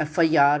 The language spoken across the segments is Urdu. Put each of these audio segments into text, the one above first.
FIR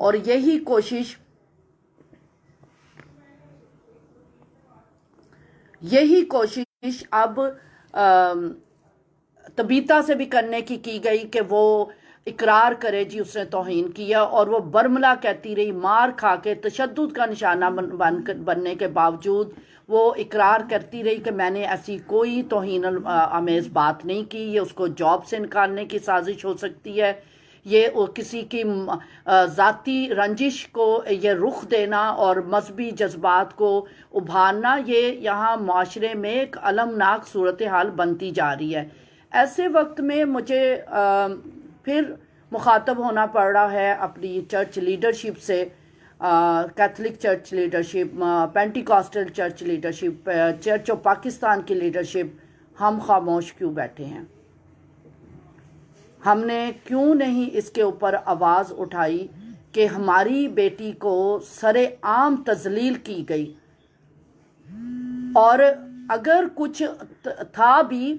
اور یہی کوشش اب تبیتا سے بھی کرنے کی گئی کہ وہ اقرار کرے جی اس نے توہین کیا، اور وہ برملا کہتی رہی، مار کھا کے تشدد کا نشانہ بننے کے باوجود وہ اقرار کرتی رہی کہ میں نے ایسی کوئی توہین آمیز بات نہیں کی، یہ اس کو جاب سے نکالنے کی سازش ہو سکتی ہے، یہ کسی کی ذاتی رنجش کو یہ رخ دینا اور مذہبی جذبات کو ابھارنا، یہ یہاں معاشرے میں ایک المناک صورتحال بنتی جا رہی ہے۔ ایسے وقت میں مجھے پھر مخاطب ہونا پڑ رہا ہے اپنی چرچ لیڈرشپ سے، Catholic church leadership, Pentecostal church leadership, church of Pakistan کی لیڈرشپ۔ ہم خاموش کیوں بیٹھے ہیں؟ ہم نے کیوں نہیں اس کے اوپر آواز اٹھائی کہ ہماری بیٹی کو سر عام تذلیل کی گئی، اور اگر کچھ تھا بھی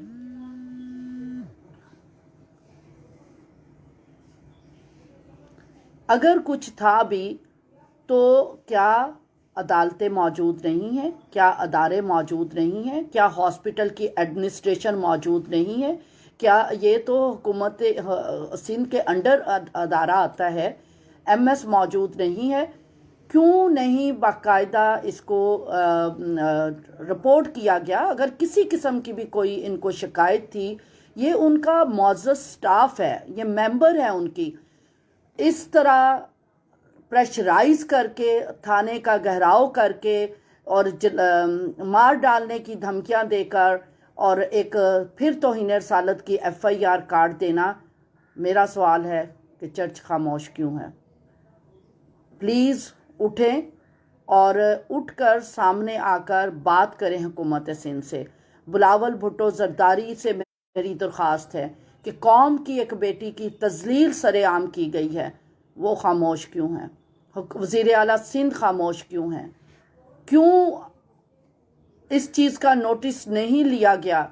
تو کیا عدالتیں موجود نہیں ہیں؟ کیا ادارے موجود نہیں ہیں؟ کیا ہاسپٹل کی ایڈمنسٹریشن موجود نہیں ہے؟ کیا یہ تو حکومت سندھ کے انڈر ادارہ آتا ہے، ایم ایس موجود نہیں ہے؟ کیوں نہیں باقاعدہ اس کو رپورٹ کیا گیا؟ اگر کسی قسم کی بھی کوئی ان کو شکایت تھی، یہ ان کا معزز سٹاف ہے، یہ ممبر ہیں ان کی، اس طرح پریشرائز کر کے، تھانے کا گھیراؤ کر کے اور مار ڈالنے کی دھمکیاں دے کر اور ایک پھر توہین رسالت کی ایف آئی آر کاٹ دینا، میرا سوال ہے کہ چرچ خاموش کیوں ہے؟ پلیز اٹھیں اور اٹھ کر سامنے آ کر بات کریں حکومت سندھ سے۔ بلاول بھٹو زرداری سے میری درخواست ہے کہ قوم کی ایک بیٹی کی تذلیل سر عام کی گئی ہے، وہ خاموش کیوں ہیں؟ وزیر اعلیٰ سندھ خاموش کیوں ہیں؟ کیوں اس چیز کا نوٹس نہیں لیا گیا؟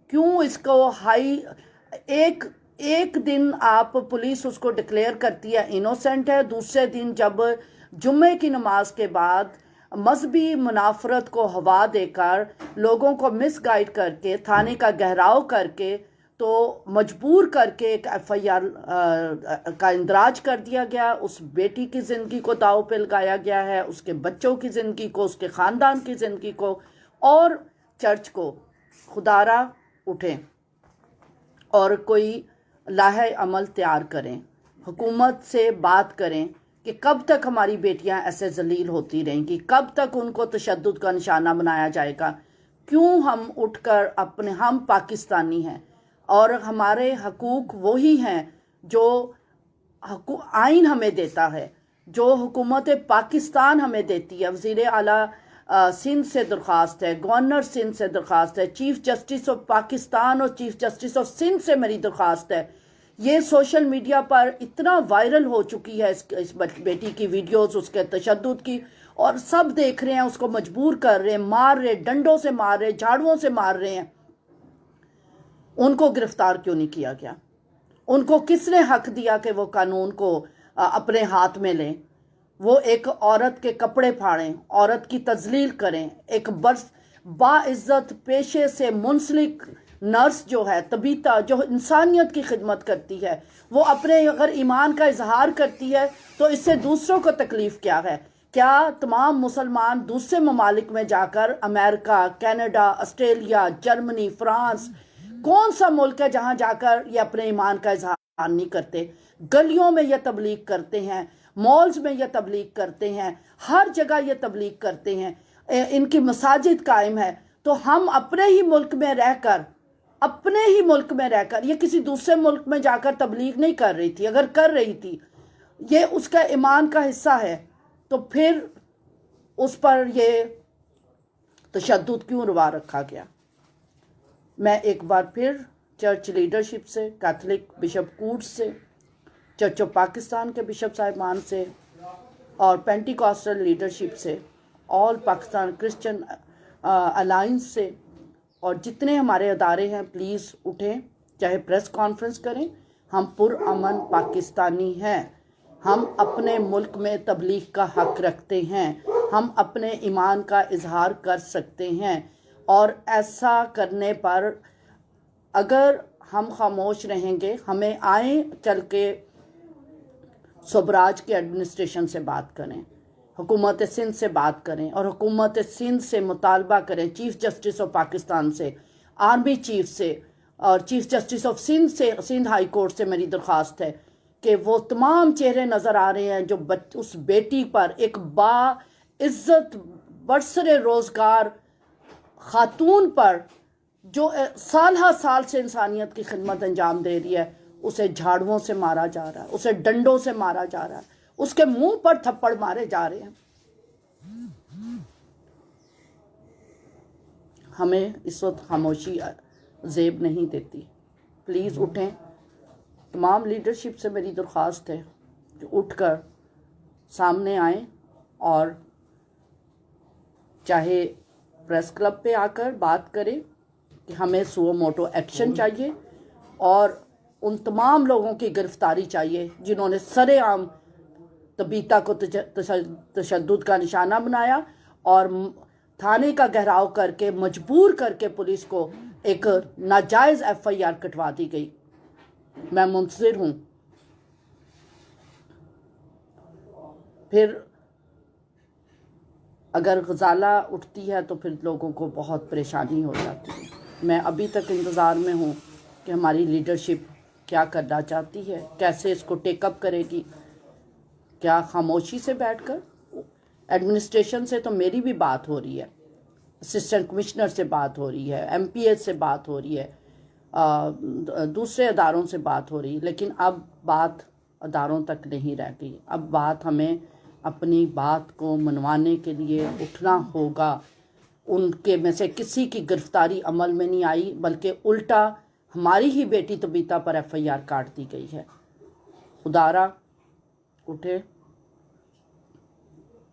کیوں اس کو ایک دن آپ پولیس اس کو ڈکلیئر کرتی ہے انوسینٹ ہے، دوسرے دن جب جمعے کی نماز کے بعد مذہبی منافرت کو ہوا دے کر، لوگوں کو مس گائیڈ کر کے، تھانے کا گھیراؤ کر کے، تو مجبور کر کے ایک ایف آئی آر کا اندراج کر دیا گیا، اس بیٹی کی زندگی کو داؤ پہ لگایا گیا ہے، اس کے بچوں کی زندگی کو، اس کے خاندان کی زندگی کو اور چرچ کو۔ خدارا اٹھیں اور کوئی لاہے عمل تیار کریں، حکومت سے بات کریں کہ کب تک ہماری بیٹیاں ایسے ذلیل ہوتی رہیں گی، کب تک ان کو تشدد کا نشانہ بنایا جائے گا؟ کیوں ہم اٹھ کر ہم پاکستانی ہیں اور ہمارے حقوق وہی ہیں جو آئین ہمیں دیتا ہے، جو حکومت پاکستان ہمیں دیتی ہے۔ وزیر اعلیٰ سندھ سے درخواست ہے، گورنر سندھ سے درخواست ہے، چیف جسٹس آف پاکستان اور چیف جسٹس آف سندھ سے میری درخواست ہے۔ یہ سوشل میڈیا پر اتنا وائرل ہو چکی ہے اس بیٹی کی ویڈیوز، اس کے تشدد کی، اور سب دیکھ رہے ہیں، اس کو مجبور کر رہے ہیں، مار رہے، ڈنڈوں سے مار رہے، جھاڑوؤں سے مار رہے ہیں۔ ان کو گرفتار کیوں نہیں کیا گیا؟ ان کو کس نے حق دیا کہ وہ قانون کو اپنے ہاتھ میں لیں؟ وہ ایک عورت کے کپڑے پھاڑیں، عورت کی تذلیل کریں، ایک باعزت پیشے سے منسلک نرس جو ہے، تبیتا، جو انسانیت کی خدمت کرتی ہے، وہ اپنے اگر ایمان کا اظہار کرتی ہے تو اس سے دوسروں کو تکلیف کیا ہے؟ کیا تمام مسلمان دوسرے ممالک میں جا کر، امریکہ، کینیڈا، آسٹریلیا، جرمنی، فرانس، کون سا ملک ہے جہاں جا کر یہ اپنے ایمان کا اظہار نہیں کرتے؟ گلیوں میں یہ تبلیغ کرتے ہیں، مالز میں یہ تبلیغ کرتے ہیں، ہر جگہ یہ تبلیغ کرتے ہیں، ان کی مساجد قائم ہے۔ تو ہم اپنے ہی ملک میں رہ کر یہ کسی دوسرے ملک میں جا کر تبلیغ نہیں کر رہی تھی۔ اگر کر رہی تھی، یہ اس کا ایمان کا حصہ ہے، تو پھر اس پر یہ تشدد کیوں روا رکھا گیا؟ میں ایک بار پھر چرچ لیڈرشپ سے، کیتھولک بشپ کوٹس سے، چرچ آف پاکستان کے بشپ صاحبان سے اور پینٹیکاسٹل لیڈرشپ سے، آل پاکستان کرسچن الائنس سے، اور جتنے ہمارے ادارے ہیں، پلیز اٹھیں، چاہے پریس کانفرنس کریں، ہم پرامن پاکستانی ہیں۔ ہم اپنے ملک میں تبلیغ کا حق رکھتے ہیں، ہم اپنے ایمان کا اظہار کر سکتے ہیں، اور ایسا کرنے پر اگر ہم خاموش رہیں گے، ہمیں آئیں چل کے صوبراج کے ایڈمنسٹریشن سے بات کریں، حکومت سندھ سے بات کریں، اور حکومت سندھ سے مطالبہ کریں، چیف جسٹس آف پاکستان سے، آرمی چیف سے، اور چیف جسٹس آف سندھ سے، سندھ ہائی کورٹ سے میری درخواست ہے کہ وہ تمام چہرے نظر آ رہے ہیں جو اس بیٹی پر، ایک با عزت برسر روزگار خاتون پر جو سالہ سال سے انسانیت کی خدمت انجام دے رہی ہے، اسے جھاڑوؤں سے مارا جا رہا ہے، اسے ڈنڈوں سے مارا جا رہا ہے، اس کے منہ پر تھپڑ مارے جا رہے ہیں۔ ہمیں اس وقت خاموشی زیب نہیں دیتی، پلیز اٹھیں۔ تمام لیڈرشپ سے میری درخواست ہے کہ اٹھ کر سامنے آئیں، اور چاہے پریس کلب پہ آ کر بات کریں کہ ہمیں سو موٹو ایکشن چاہیے، اور ان تمام لوگوں کی گرفتاری چاہیے جنہوں نے سر عام تبیتا کو تشدد کا نشانہ بنایا، اور تھانے کا گھیراؤ کر کے مجبور کر کے پولیس کو ایک ناجائز FIR کٹوا دی گئی۔ میں منتظر ہوں۔ پھر اگر غزالہ اٹھتی ہے تو پھر لوگوں کو بہت پریشانی ہو جاتی ہے۔ میں ابھی تک انتظار میں ہوں کہ ہماری لیڈرشپ کیا کرنا چاہتی ہے، کیسے اس کو ٹیک اپ کرے گی۔ کیا خاموشی سے بیٹھ کر؟ ایڈمنسٹریشن سے تو میری بھی بات ہو رہی ہے، اسسٹنٹ کمشنر سے بات ہو رہی ہے، MPA سے بات ہو رہی ہے، دوسرے اداروں سے بات ہو رہی ہے، لیکن اب بات اداروں تک نہیں رہ گئی۔ اب بات ہمیں اپنی بات کو منوانے کے لیے اٹھنا ہوگا۔ ان کے میں سے کسی کی گرفتاری عمل میں نہیں آئی، بلکہ الٹا ہماری ہی بیٹی تبیتا پر FIR کاٹ دی گئی ہے۔ خدارا اٹھے،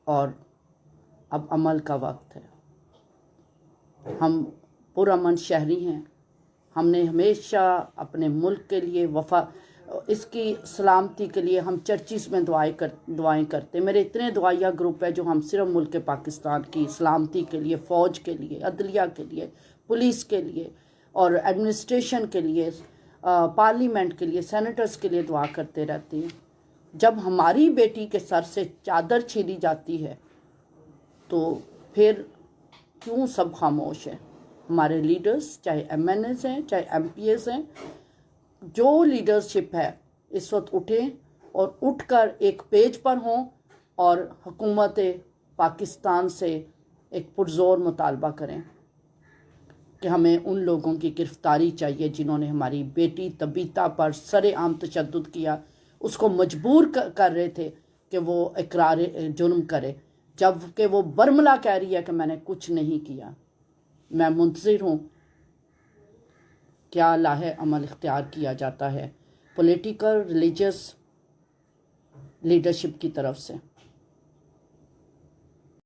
اور اب عمل کا وقت ہے۔ ہم پرامن شہری ہیں، ہم نے ہمیشہ اپنے ملک کے لیے اس کی سلامتی کے لیے ہم چرچز میں دعائیں کرتے۔ میرے اتنے دعائیہ گروپ ہے جو ہم صرف ملک پاکستان کی سلامتی کے لیے، فوج کے لیے، عدلیہ کے لیے، پولیس کے لیے، اور ایڈمنسٹریشن کے لیے، پارلیمنٹ کے لیے، سینیٹرز کے لیے دعا کرتے رہتے ہیں۔ جب ہماری بیٹی کے سر سے چادر چھینی جاتی ہے تو پھر کیوں سب خاموش ہیں؟ ہمارے لیڈرز، چاہے MNAs ہیں، چاہے MPAs ہیں، جو لیڈرشپ ہے اس وقت اٹھیں اور اٹھ کر ایک پیج پر ہوں، اور حکومت پاکستان سے ایک پرزور مطالبہ کریں کہ ہمیں ان لوگوں کی گرفتاری چاہیے جنہوں نے ہماری بیٹی تبیتا پر سر عام تشدد کیا، اس کو مجبور کر رہے تھے کہ وہ اقرار جرم کرے، جب کہ وہ برملا کہہ رہی ہے کہ میں نے کچھ نہیں کیا۔ میں منتظر ہوں کیا لاہ عمل اختیار کیا جاتا ہے پولیٹیکل ریلیجس لیڈرشپ کی طرف سے۔